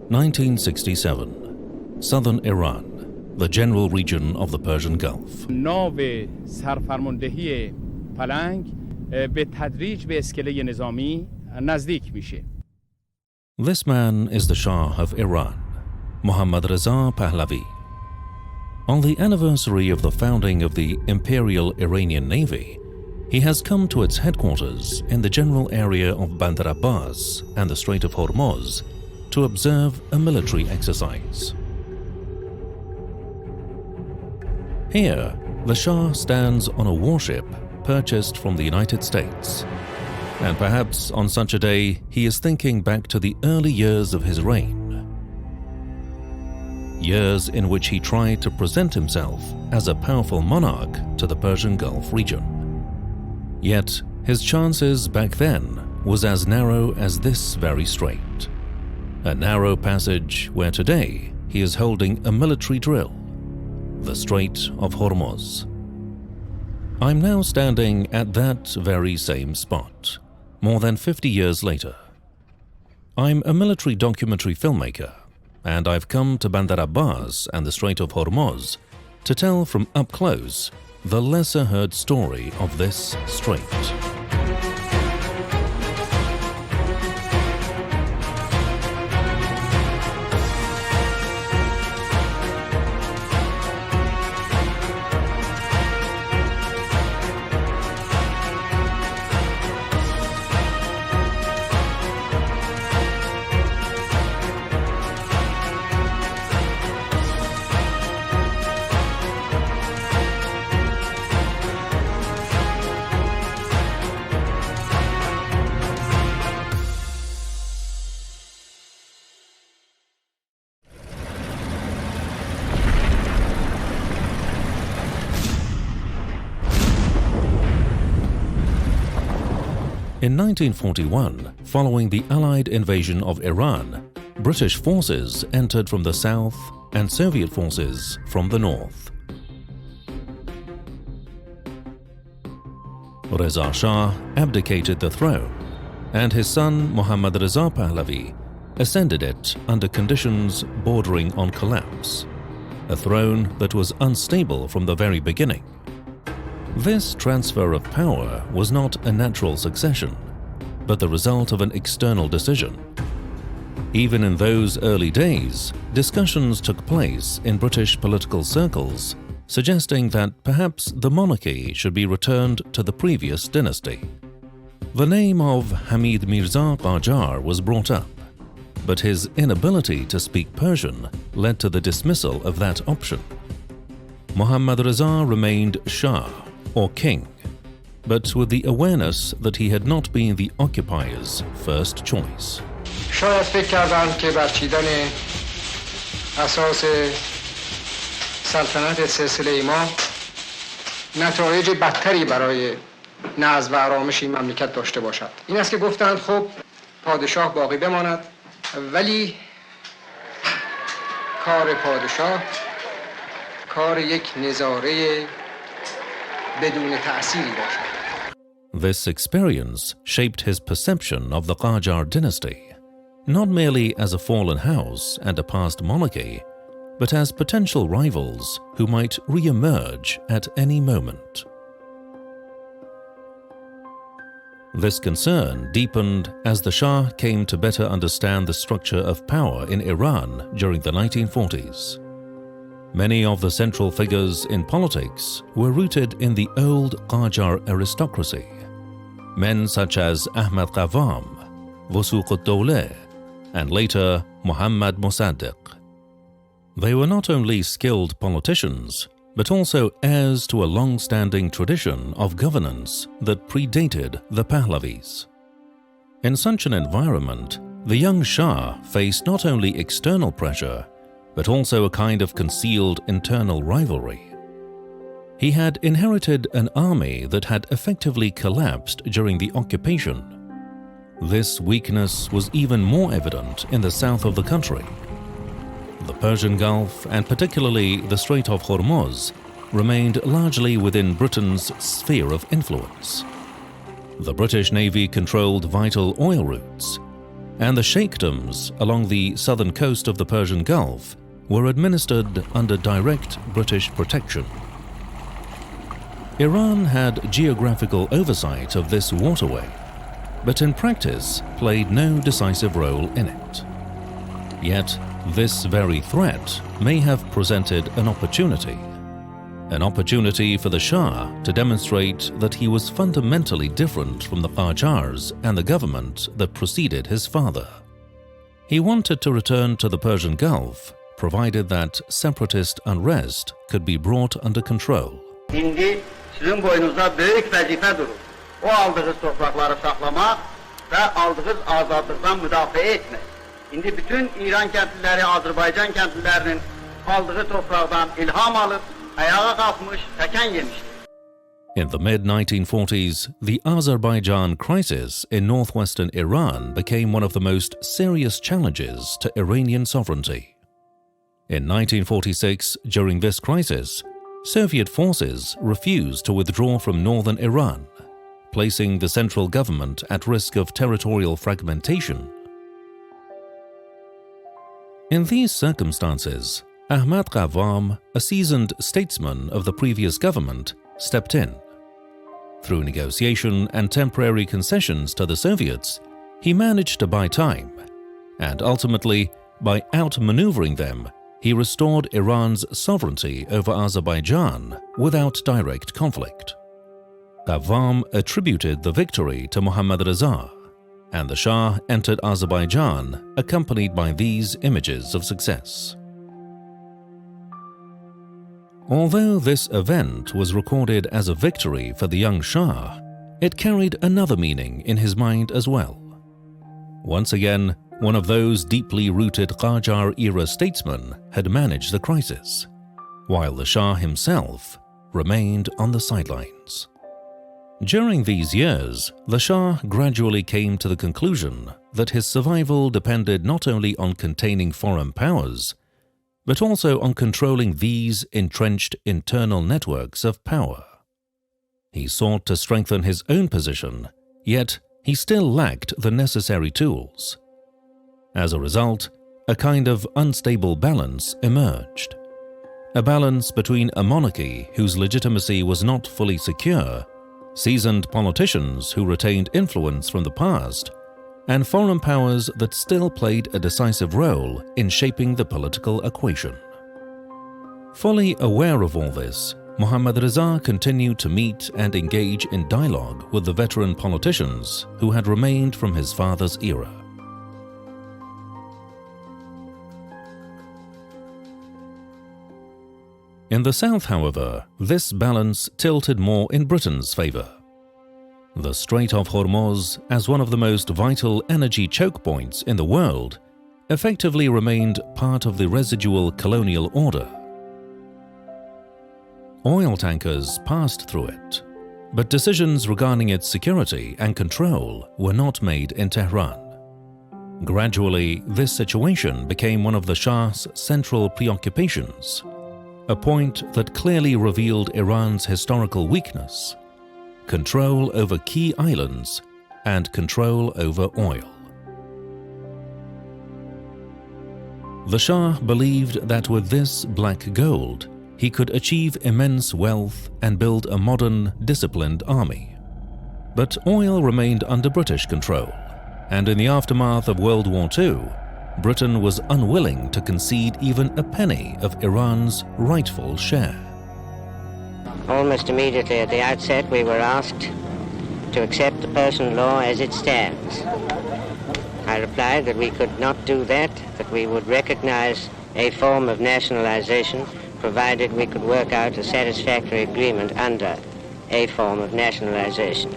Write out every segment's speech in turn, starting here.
1967. Southern Iran, the general region of the Persian Gulf. ناو سرفرماندهی پلنگ به تدریج به اسکله نظامی نزدیک میشه. This man is the Shah of Iran, Mohammad Reza Pahlavi. On the anniversary of the founding of the Imperial Iranian Navy, he has come to its headquarters in the general area of Bandar Abbas and the Strait of Hormuz to observe a military exercise. Here, the Shah stands on a warship purchased from the United States. And perhaps on such a day, he is thinking back to the early years of his reign. Years in which he tried to present himself as a powerful monarch to the Persian Gulf region. Yet, his chances back then was as narrow as this very strait. A narrow passage where today he is holding a military drill, the Strait of Hormuz. I'm now standing at that very same spot, more than 50 years later. I'm a military documentary filmmaker, and I've come to Bandar Abbas and the Strait of Hormuz to tell from up close the lesser-heard story of this strait. In 1941, following the Allied invasion of Iran, British forces entered from the south and Soviet forces from the north. Reza Shah abdicated the throne, and his son Mohammad Reza Pahlavi ascended it under conditions bordering on collapse, a throne that was unstable from the very beginning. This transfer of power was not a natural succession, but the result of an external decision. Even in those early days, discussions took place in British political circles, suggesting that perhaps the monarchy should be returned to the previous dynasty. The name of Hamid Mirza Qajar was brought up, but his inability to speak Persian led to the dismissal of that option. Mohammad Reza remained Shah, or king, but with the awareness that he had not been the occupier's first choice. شاید فکر کردند که برچیدن اساس سلطنت سلسله ما نتایج بدتری برای نظم و آرامش این مملکت داشته باشد. این است که گفتند خب پادشاه باقی بماند، ولی کار پادشاه کار یک نظاره بدون تأثیری باشد. This experience shaped his perception of the Qajar dynasty, not merely as a fallen house and a past monarchy, but as potential rivals who might re-emerge at any moment. This concern deepened as the Shah came to better understand the structure of power in Iran during the 1940s. Many of the central figures in politics were rooted in the old Qajar aristocracy. Men such as Ahmad Qavam, Wusuq ad-Dawleh, and later Muhammad Mossadegh. They were not only skilled politicians, but also heirs to a long-standing tradition of governance that predated the Pahlavis. In such an environment, the young Shah faced not only external pressure, but also a kind of concealed internal rivalry. He had inherited an army that had effectively collapsed during the occupation. This weakness was even more evident in the south of the country. The Persian Gulf, and particularly the Strait of Hormuz, remained largely within Britain's sphere of influence. The British Navy controlled vital oil routes, and the sheikdoms along the southern coast of the Persian Gulf were administered under direct British protection. Iran had geographical oversight of this waterway, but in practice played no decisive role in it. Yet, this very threat may have presented an opportunity for the Shah to demonstrate that he was fundamentally different from the Qajars and the government that preceded his father. He wanted to return to the Persian Gulf, provided that separatist unrest could be brought under control. İndi sizin boynunuzda büyük vazife durur. O aldığınız toprakları saklamak ve aldığınız azadlıktan müdafaa etmek. İndi bütün İran kentlileri, Azerbaycan kentlilerinin aldığı topraktan ilham alıp ayağa kalkmış, teken yemiştir. In the mid-1940s, the Azerbaijan crisis in northwestern Iran became one of the most serious challenges to Iranian sovereignty. In 1946, during this crisis, Soviet forces refused to withdraw from northern Iran, placing the central government at risk of territorial fragmentation. In these circumstances, Ahmad Qavam, a seasoned statesman of the previous government, stepped in. Through negotiation and temporary concessions to the Soviets, he managed to buy time, and ultimately, by outmaneuvering them, he restored Iran's sovereignty over Azerbaijan without direct conflict. Qavam attributed the victory to Mohammad Reza, and the Shah entered Azerbaijan accompanied by these images of success. Although this event was recorded as a victory for the young Shah, it carried another meaning in his mind as well. Once again, one of those deeply rooted Qajar-era statesmen had managed the crisis, while the Shah himself remained on the sidelines. During these years, the Shah gradually came to the conclusion that his survival depended not only on containing foreign powers, but also on controlling these entrenched internal networks of power. He sought to strengthen his own position, yet he still lacked the necessary tools. As a result, a kind of unstable balance emerged. A balance between a monarchy whose legitimacy was not fully secure, seasoned politicians who retained influence from the past, and foreign powers that still played a decisive role in shaping the political equation. Fully aware of all this, Mohammad Reza continued to meet and engage in dialogue with the veteran politicians who had remained from his father's era. In the south, however, this balance tilted more in Britain's favor. The Strait of Hormuz, as one of the most vital energy choke points in the world, effectively remained part of the residual colonial order. Oil tankers passed through it, but decisions regarding its security and control were not made in Tehran. Gradually, this situation became one of the Shah's central preoccupations, a point that clearly revealed Iran's historical weakness: control over key islands and control over oil. The Shah believed that with this black gold, he could achieve immense wealth and build a modern, disciplined army. But oil remained under British control, and in the aftermath of World War II, Britain was unwilling to concede even a penny of Iran's rightful share. Almost immediately at the outset, we were asked to accept the Persian law as it stands. I replied that we could not do that we would recognize a form of nationalization provided we could work out a satisfactory agreement under a form of nationalization.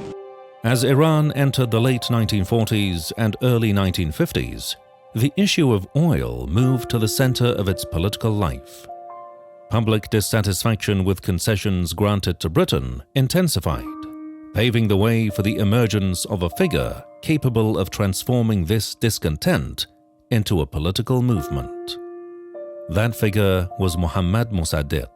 As Iran entered the late 1940s and early 1950s, the issue of oil moved to the center of its political life. Public dissatisfaction with concessions granted to Britain intensified, paving the way for the emergence of a figure capable of transforming this discontent into a political movement. That figure was Mohammad Mossadegh,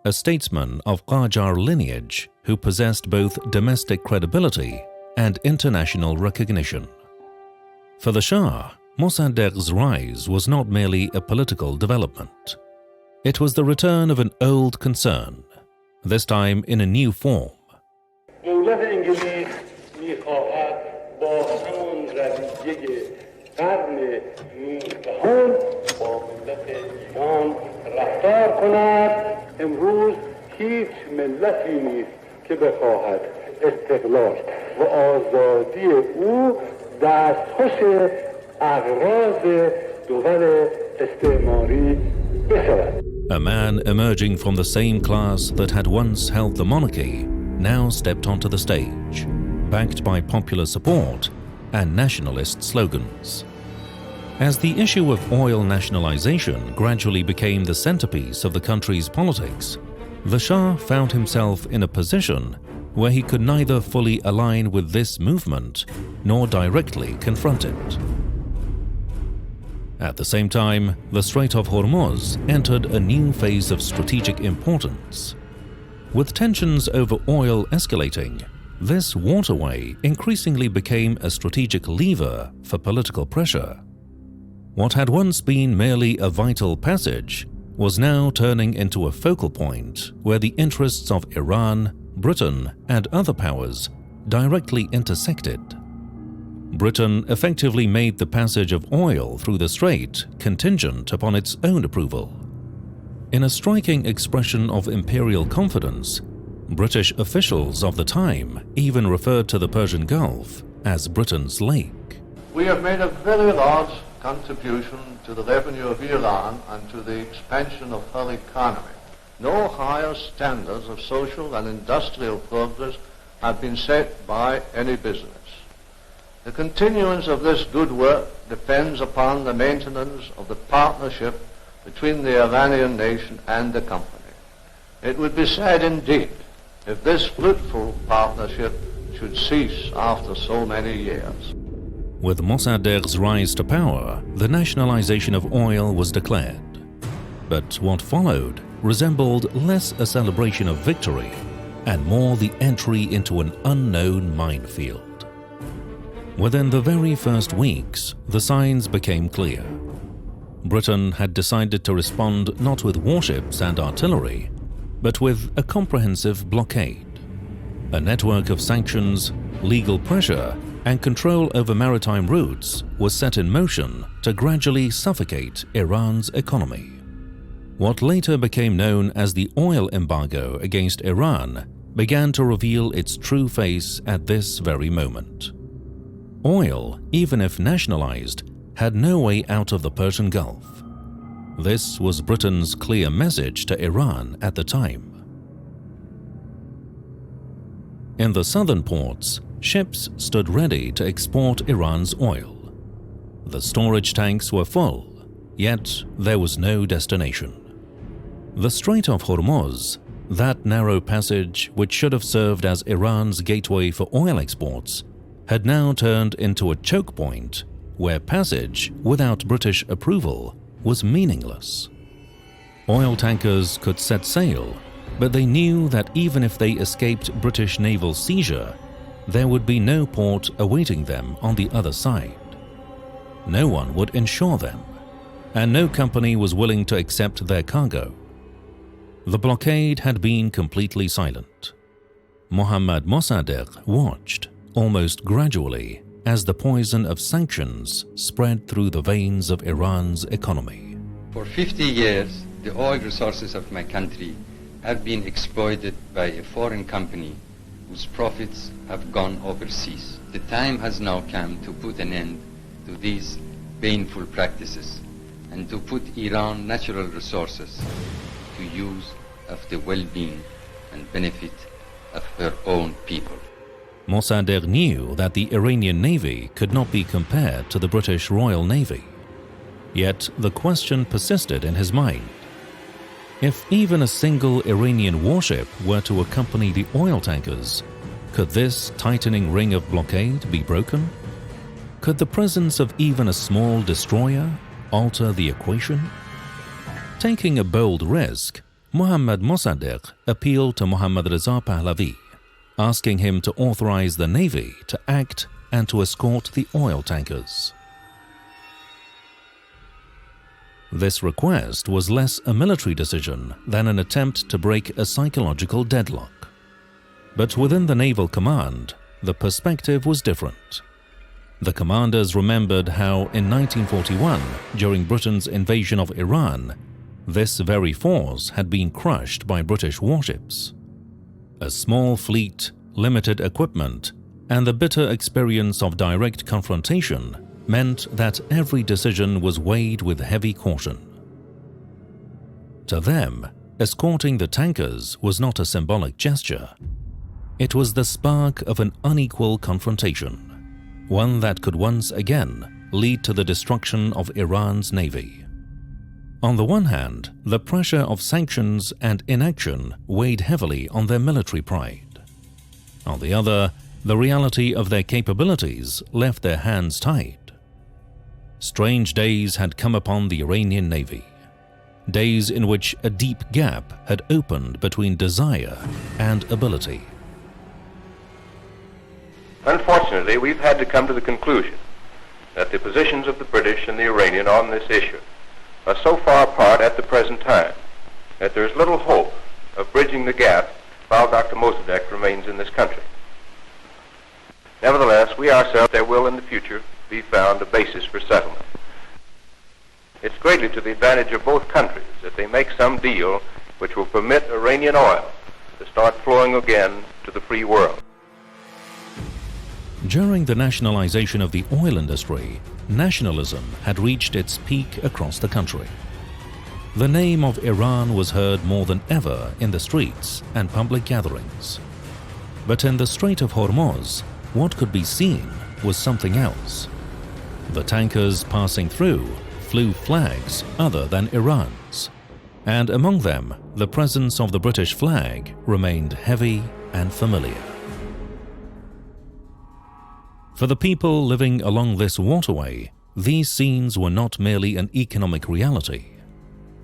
a statesman of Qajar lineage who possessed both domestic credibility and international recognition. For the Shah, Mossadegh's rise was not merely a political development. It was the return of an old concern, this time in a new form. دولت انگلیس می‌خواهد با همان رویه قرن 19 با ملت ایران رفتار کند. امروز هیچ ملتی نیست که بخواهد استقلال و آزادی او دستخوش اغراض دول استعماری بشود. A man emerging from the same class that had once held the monarchy now stepped onto the stage, backed by popular support and nationalist slogans. As the issue of oil nationalization gradually became the centerpiece of the country's politics, the Shah found himself in a position where he could neither fully align with this movement nor directly confront it. At the same time, the Strait of Hormuz entered a new phase of strategic importance. With tensions over oil escalating, this waterway increasingly became a strategic lever for political pressure. What had once been merely a vital passage was now turning into a focal point where the interests of Iran, Britain, and other powers directly intersected. Britain effectively made the passage of oil through the strait contingent upon its own approval. In a striking expression of imperial confidence, British officials of the time even referred to the Persian Gulf as Britain's lake. We have made a very large contribution to the revenue of Iran and to the expansion of her economy. No higher standards of social and industrial progress have been set by any business. The continuance of this good work depends upon the maintenance of the partnership between the Iranian nation and the company. It would be sad indeed if this fruitful partnership should cease after so many years. With Mossadegh's rise to power, the nationalization of oil was declared. But what followed resembled less a celebration of victory and more the entry into an unknown minefield. Within the very first weeks, the signs became clear. Britain had decided to respond not with warships and artillery, but with a comprehensive blockade. A network of sanctions, legal pressure, and control over maritime routes was set in motion to gradually suffocate Iran's economy. What later became known as the oil embargo against Iran began to reveal its true face at this very moment. Oil, even if nationalized, had no way out of the Persian Gulf. This was Britain's clear message to Iran at the time. In the southern ports, ships stood ready to export Iran's oil. The storage tanks were full, yet there was no destination. The Strait of Hormuz, that narrow passage which should have served as Iran's gateway for oil exports, had now turned into a choke point where passage without British approval was meaningless. Oil tankers could set sail, but they knew that even if they escaped British naval seizure, there would be no port awaiting them on the other side. No one would insure them, and no company was willing to accept their cargo. The blockade had been completely silent. Mohammad Mossadegh watched, almost gradually, as the poison of sanctions spread through the veins of Iran's economy. For 50 years, the oil resources of my country have been exploited by a foreign company whose profits have gone overseas. The time has now come to put an end to these painful practices and to put Iran's natural resources to use of the well-being and benefit of her own people. Mossadegh knew that the Iranian Navy could not be compared to the British Royal Navy. Yet the question persisted in his mind. If even a single Iranian warship were to accompany the oil tankers, could this tightening ring of blockade be broken? Could the presence of even a small destroyer alter the equation? Taking a bold risk, Mohammad Mossadegh appealed to Mohammad Reza Pahlavi, asking him to authorize the Navy to act and to escort the oil tankers. This request was less a military decision than an attempt to break a psychological deadlock. But within the naval command, the perspective was different. The commanders remembered how in 1941, during Britain's invasion of Iran, this very force had been crushed by British warships. A small fleet, limited equipment, and the bitter experience of direct confrontation meant that every decision was weighed with heavy caution. To them, escorting the tankers was not a symbolic gesture. It was the spark of an unequal confrontation, one that could once again lead to the destruction of Iran's navy. On the one hand, the pressure of sanctions and inaction weighed heavily on their military pride. On the other, the reality of their capabilities left their hands tied. Strange days had come upon the Iranian navy, days in which a deep gap had opened between desire and ability. Unfortunately, we've had to come to the conclusion that the positions of the British and the Iranian on this issue are so far apart at the present time that there is little hope of bridging the gap while Dr. Mossadegh remains in this country. Nevertheless, we ourselves, there will in the future be found a basis for settlement. It's greatly to the advantage of both countries that they make some deal which will permit Iranian oil to start flowing again to the free world. During the nationalization of the oil industry, nationalism had reached its peak across the country. The name of Iran was heard more than ever in the streets and public gatherings. But in the Strait of Hormuz, what could be seen was something else. The tankers passing through flew flags other than Iran's, and among them, the presence of the British flag remained heavy and familiar. For the people living along this waterway, these scenes were not merely an economic reality.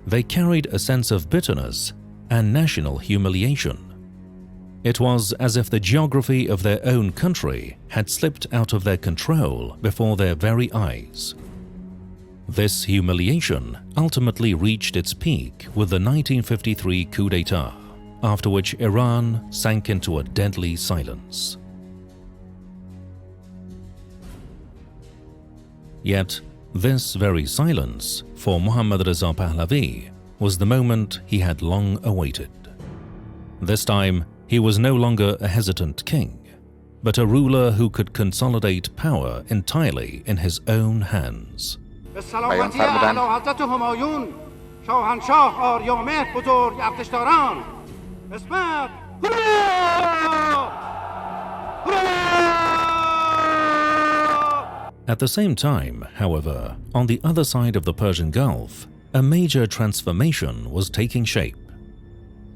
They carried a sense of bitterness and national humiliation. It was as if the geography of their own country had slipped out of their control before their very eyes. This humiliation ultimately reached its peak with the 1953 coup d'etat, after which Iran sank into a deadly silence. Yet, this very silence, for Mohammad Reza Pahlavi, was the moment he had long awaited. This time, he was no longer a hesitant king, but a ruler who could consolidate power entirely in his own hands. At the same time, however, on the other side of the Persian Gulf, a major transformation was taking shape.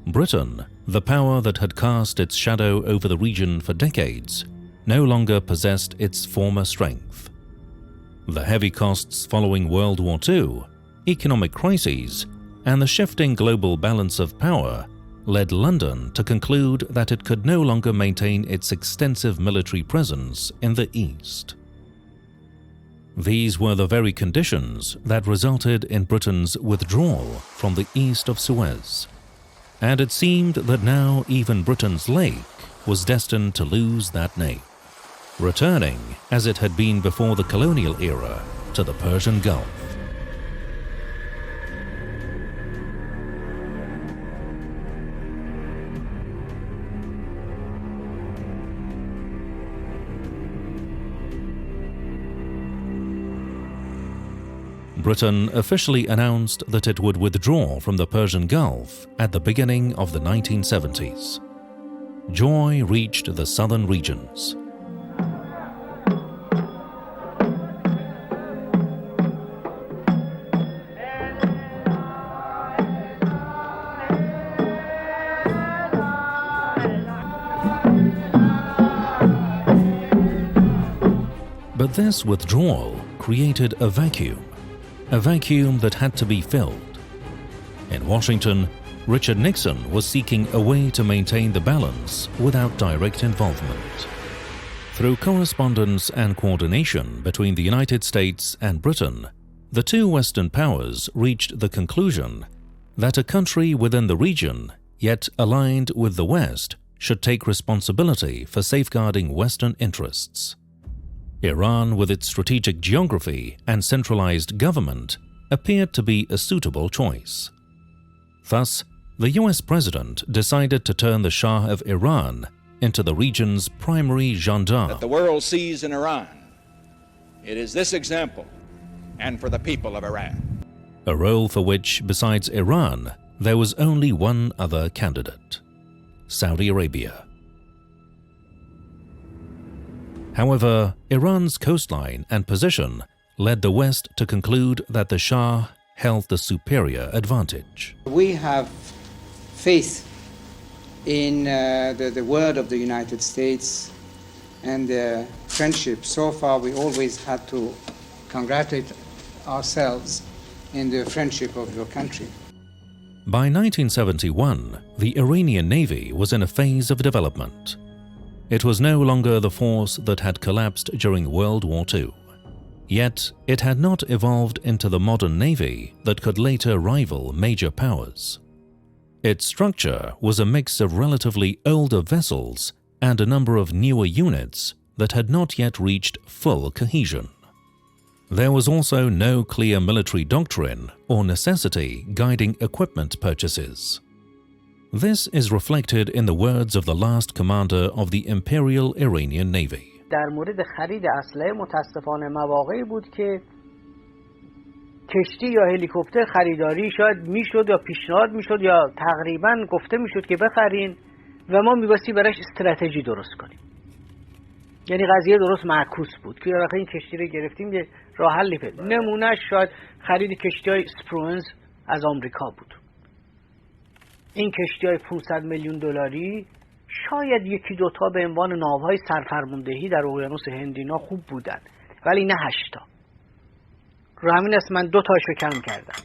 Britain, the power that had cast its shadow over the region for decades, no longer possessed its former strength. The heavy costs following World War II, economic crises, and the shifting global balance of power led London to conclude that it could no longer maintain its extensive military presence in the East. These were the very conditions that resulted in Britain's withdrawal from the east of Suez. And it seemed that now even Britain's lake was destined to lose that name, returning, as it had been before the colonial era, to the Persian Gulf. Britain officially announced that it would withdraw from the Persian Gulf at the beginning of the 1970s. Joy reached the southern regions. But this withdrawal created a vacuum that had to be filled. In Washington, Richard Nixon was seeking a way to maintain the balance without direct involvement. Through correspondence and coordination between the United States and Britain, the two Western powers reached the conclusion that a country within the region, yet aligned with the West, should take responsibility for safeguarding Western interests. Iran, with its strategic geography and centralized government, appeared to be a suitable choice. Thus, the US president decided to turn the Shah of Iran into the region's primary gendarme. That the world sees in Iran, it is this example, and for the people of Iran. A role for which, besides Iran, there was only one other candidate: Saudi Arabia. However, Iran's coastline and position led the West to conclude that the Shah held the superior advantage. We have faith in the word of the United States and the friendship. So far, we always had to congratulate ourselves in the friendship of your country. By 1971, the Iranian Navy was in a phase of development. It was no longer the force that had collapsed during World War II. Yet, it had not evolved into the modern navy that could later rival major powers. Its structure was a mix of relatively older vessels and a number of newer units that had not yet reached full cohesion. There was also no clear military doctrine or necessity guiding equipment purchases. This is reflected in the words of the last commander of the Imperial Iranian Navy. در مورد خرید اسلحه متاسفانه مواقعی بود که کشتی یا هلیکوپتر خریداری شاید میشد یا پیشنهاد میشد یا تقریبا گفته میشد که بخرین و ما میباستی براش استراتژی درست کنیم. یعنی قضیه درست معکوس بود که آخه این کشتی رو گرفتیم یه راه حلی پیدا. نمونهش شاید خرید کشتی‌های اسپرونز از آمریکا بود. این کشتی‌های 500 میلیون دلاری شاید یکی دوتا به عنوان ناوهای سرفرماندهی در اقیانوس هندینا خوب بودن، ولی نه 8 تا. رو همین است من 2 تاشو کم کردم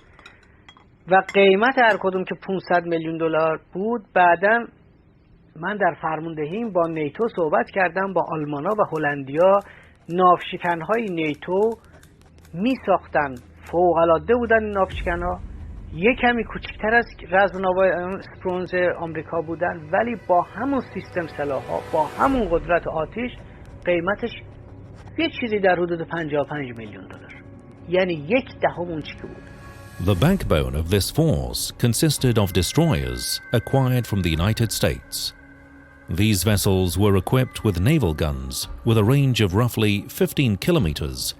و قیمت هر کدوم که 500 میلیون دلار بود. بعداً من در فرماندهیم با نیتو صحبت کردم، با آلمانا و هلندیا. ناوشکن‌های نیتو می ساختن، فوق‌العاده بودن این ناوشکن‌ها، یک کمی کوچکتر از رزم ناوهای اسپرونز آمریکا بودن، ولی با همون سیستم سلاح‌ها، با همون قدرت آتش، قیمتش یه چیزی در حدود 55 میلیون دلار، یعنی 1/10 اون چیزی بود. The backbone of this force consisted of destroyers acquired from the United States. These vessels were equipped with naval guns with a range of roughly 15 kilometers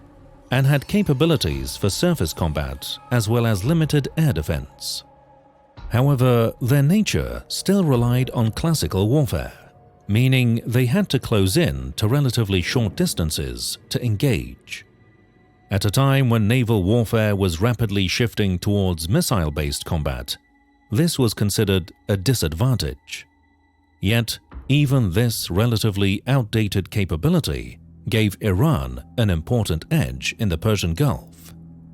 and had capabilities for surface combat as well as limited air defense. However, their nature still relied on classical warfare, meaning they had to close in to relatively short distances to engage. At a time when naval warfare was rapidly shifting towards missile-based combat, this was considered a disadvantage. Yet, even this relatively outdated capability gave Iran an important edge in the Persian Gulf,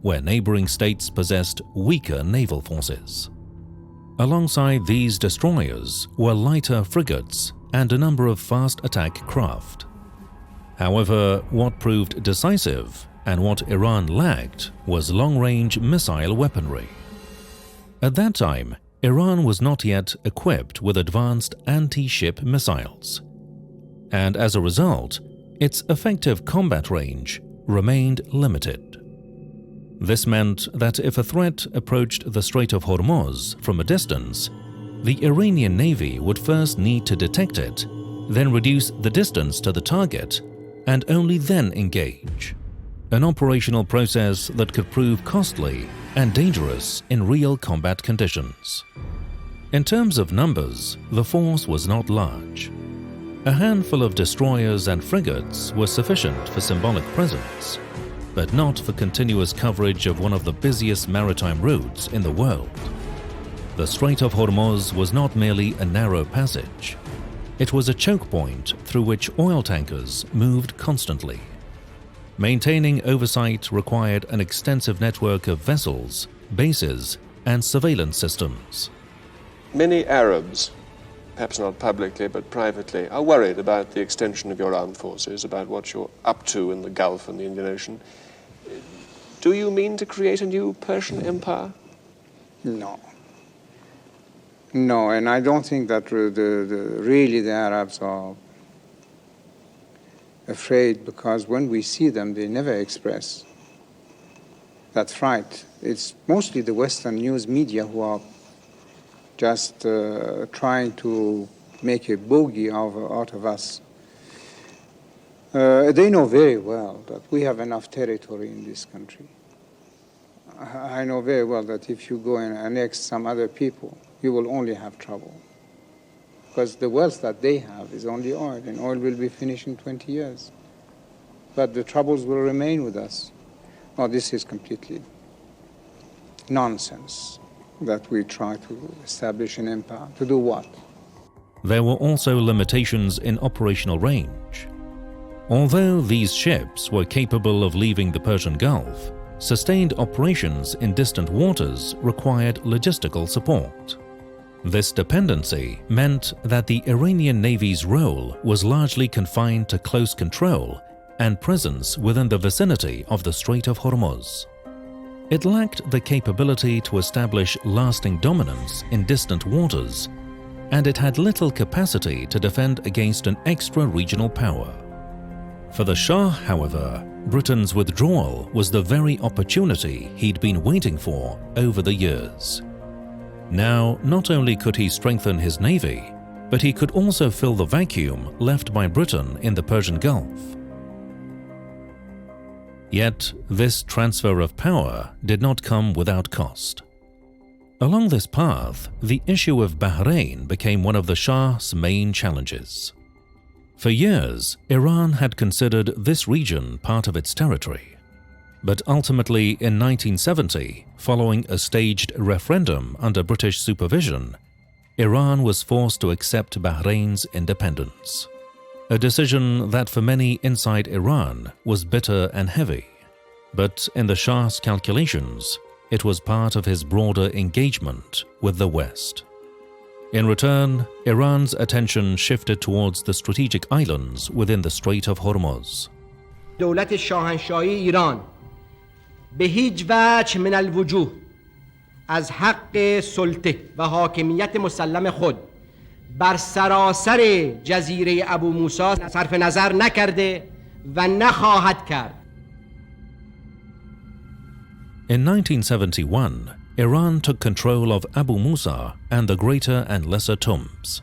where neighboring states possessed weaker naval forces. Alongside these destroyers were lighter frigates and a number of fast attack craft. However, what proved decisive and what Iran lacked was long-range missile weaponry. At that time, Iran was not yet equipped with advanced anti-ship missiles, and as a result, its effective combat range remained limited. This meant that if a threat approached the Strait of Hormuz from a distance, the Iranian Navy would first need to detect it, then reduce the distance to the target, and only then engage. An operational process that could prove costly and dangerous in real combat conditions. In terms of numbers, the force was not large. A handful of destroyers and frigates were sufficient for symbolic presence, but not for continuous coverage of one of the busiest maritime routes in the world. The Strait of Hormuz was not merely a narrow passage. It was a choke point through which oil tankers moved constantly. Maintaining oversight required an extensive network of vessels, bases, and surveillance systems. Many Arabs, perhaps not publicly but privately, are worried about the extension of your armed forces, about what you're up to in the Gulf and the Indian Ocean. Do you mean to create a new Persian empire? No. No, and I don't think that really the Arabs are afraid, because when we see them, they never express that fright. It's mostly the Western news media who are just trying to make a bogey out of us. They know very well that we have enough territory in this country. I know very well that if you go and annex some other people, you will only have trouble. Because the wealth that they have is only oil, and oil will be finished in 20 years. But the troubles will remain with us. No, this is completely nonsense that we try to establish an empire. To do what? There were also limitations in operational range. Although these ships were capable of leaving the Persian Gulf, sustained operations in distant waters required logistical support. This dependency meant that the Iranian Navy's role was largely confined to close control and presence within the vicinity of the Strait of Hormuz. It lacked the capability to establish lasting dominance in distant waters, and it had little capacity to defend against an extra-regional power. For the Shah, however, Britain's withdrawal was the very opportunity he'd been waiting for over the years. Now, not only could he strengthen his navy, but he could also fill the vacuum left by Britain in the Persian Gulf. Yet, this transfer of power did not come without cost. Along this path, the issue of Bahrain became one of the Shah's main challenges. For years, Iran had considered this region part of its territory. But ultimately, in 1970, following a staged referendum under British supervision, Iran was forced to accept Bahrain's independence. A decision that for many inside Iran was bitter and heavy. But in the Shah's calculations, it was part of his broader engagement with the West. In return, Iran's attention shifted towards the strategic islands within the Strait of Hormuz. دولت شاهنشاهی ایران به هیچ وجه من الوجوه از حق سلطه و حاکمیت مسلم خود بر سراسر جزیره ابو موسی صرف نظر نکرده و نخواهد کرد. In 1971, Iran took control of Abu Musa and the Greater and Lesser Tombs.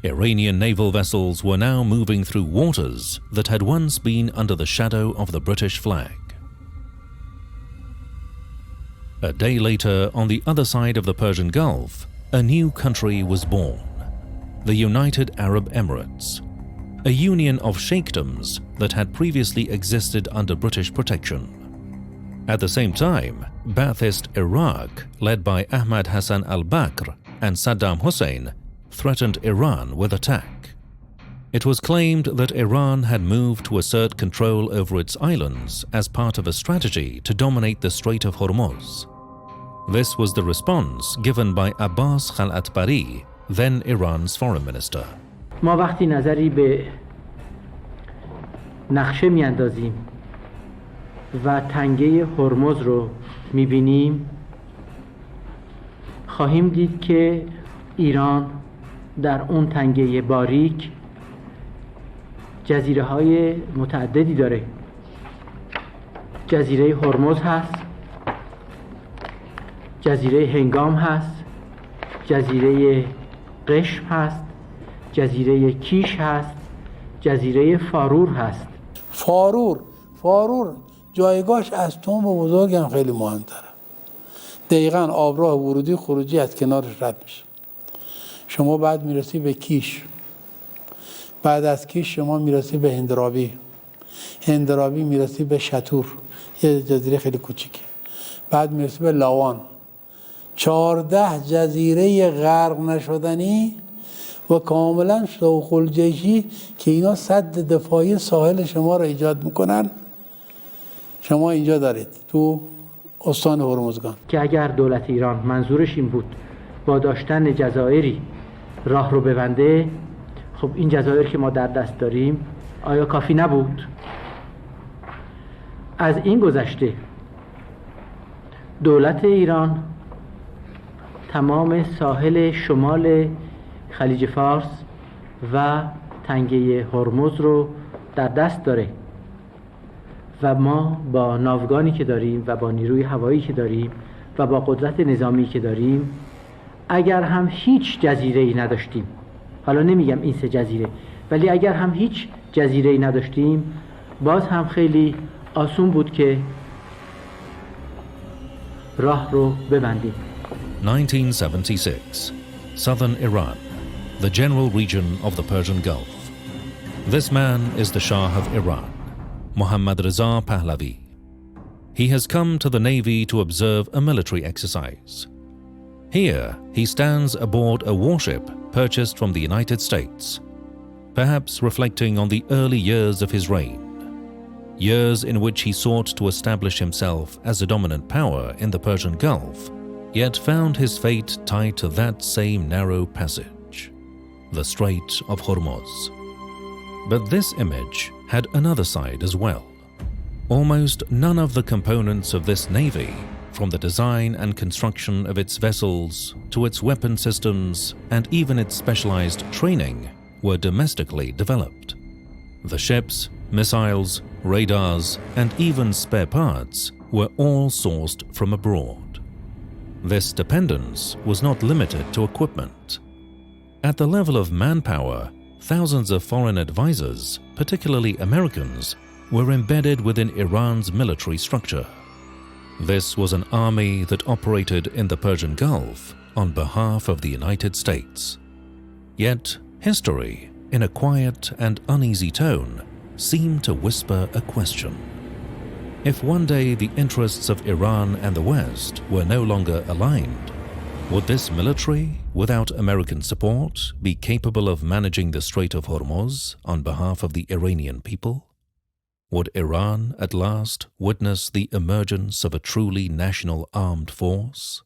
Iranian naval vessels were now moving through waters that had once been under the shadow of the British flag. A day later, on the other side of the Persian Gulf, a new country was born, the United Arab Emirates, a union of sheikdoms that had previously existed under British protection. At the same time, Ba'athist Iraq, led by Ahmad Hassan al-Bakr and Saddam Hussein, threatened Iran with attack. It was claimed that Iran had moved to assert control over its islands as part of a strategy to dominate the Strait of Hormuz. This was the response given by Abbas Khal'atbari, then Iran's foreign minister. ما وقتی نظری به نقشه میاندازیم و تنگه هرمز رو میبینیم، خواهیم دید که ایران در اون تنگه باریک جزیره های متعددی داره. جزیره هرمز هست، جزیره هنگام هست، جزیره قشم هست، جزیره کیش هست، جزیره فارور هست. فارور جایگاهش از توم بزرگ هم خیلی مهمتره. دقیقاً آبراه ورودی خروجی از کنارش رد میشه. شما بعد میرسی به کیش، بعد از کیش شما میرسی به هندرابی میرسی به شتور، یه جزیره خیلی کوچیکه. بعد میرسی به لاوان. 14 جزیره غرق نشدنی و کاملا شوخ الجیشی که اینا سد دفاعی ساحل شما را ایجاد میکنن. شما اینجا دارید تو استان هرمزگان که اگر دولت ایران منظورش این بود با داشتن جزایری راه رو ببنده، خب این جزایر که ما در دست داریم آیا کافی نبود؟ از این گذشته دولت ایران تمام ساحل شمال خلیج فارس و تنگه هرمز رو در دست داره و ما با ناوگانی که داریم و با نیروی هوایی که داریم و با قدرت نظامی که داریم، اگر هم هیچ جزیره‌ای نداشتیم، حالا نمیگم این 3 جزیره، ولی اگر هم هیچ جزیره‌ای نداشتیم، باز هم خیلی آسون بود که راه رو ببندیم. 1976, southern Iran, the general region of the Persian Gulf. This man is the Shah of Iran, Mohammad Reza Pahlavi. He has come to the Navy to observe a military exercise. Here, he stands aboard a warship purchased from the United States, perhaps reflecting on the early years of his reign, years in which he sought to establish himself as a dominant power in the Persian Gulf, yet found his fate tied to that same narrow passage, the Strait of Hormuz. But this image had another side as well. Almost none of the components of this navy, from the design and construction of its vessels to its weapon systems and even its specialized training, were domestically developed. The ships, missiles, radars, and even spare parts were all sourced from abroad. This dependence was not limited to equipment. At the level of manpower, thousands of foreign advisors, particularly Americans, were embedded within Iran's military structure. This was an army that operated in the Persian Gulf on behalf of the United States. Yet, history, in a quiet and uneasy tone, seemed to whisper a question. If one day the interests of Iran and the West were no longer aligned, would this military, without American support, be capable of managing the Strait of Hormuz on behalf of the Iranian people? Would Iran at last witness the emergence of a truly national armed force?